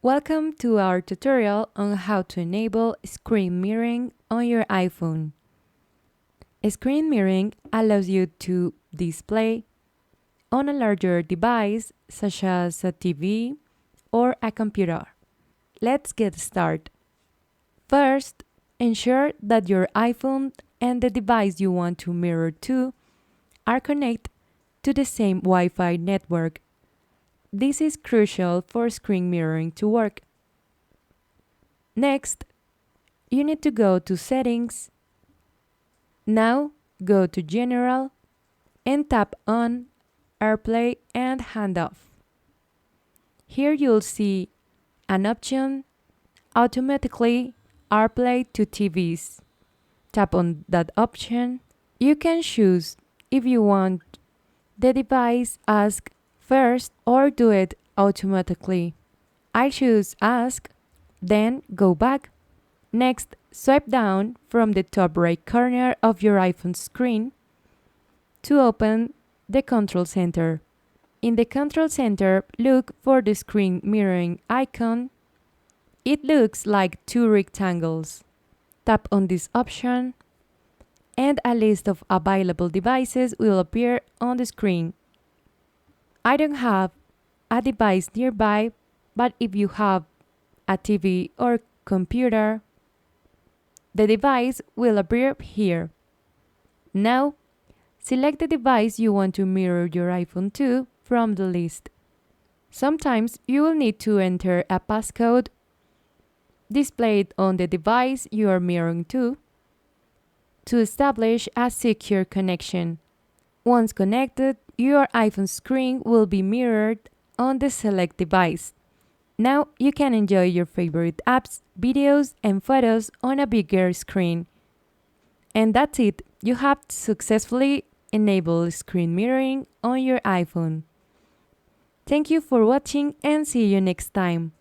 Welcome to our tutorial on how to enable screen mirroring on your iPhone. Screen mirroring allows you to display on a larger device such as a TV or a computer. Let's get started. First, ensure that your iPhone and the device you want to mirror to are connected to the same Wi-Fi network. This is crucial for screen mirroring to work. Next, you need to go to Settings. Now, go to General and tap on AirPlay and Handoff. Here you'll see an option, Automatically AirPlay to TVs. Tap on that option. You can choose if you want the device ask first or do it automatically. I choose Ask, then go back. Next, swipe down from the top right corner of your iPhone screen to open the Control Center. In the Control Center, look for the screen mirroring icon. It looks like two rectangles. Tap on this option, and a list of available devices will appear on the screen. I don't have a device nearby, but if you have a TV or computer, the device will appear here. Now, select the device you want to mirror your iPhone to from the list. Sometimes you will need to enter a passcode displayed on the device you are mirroring to establish a secure connection. Once connected, your iPhone screen will be mirrored on the select device. Now you can enjoy your favorite apps, videos, and photos on a bigger screen. And that's it. You have successfully enabled screen mirroring on your iPhone. Thank you for watching and see you next time.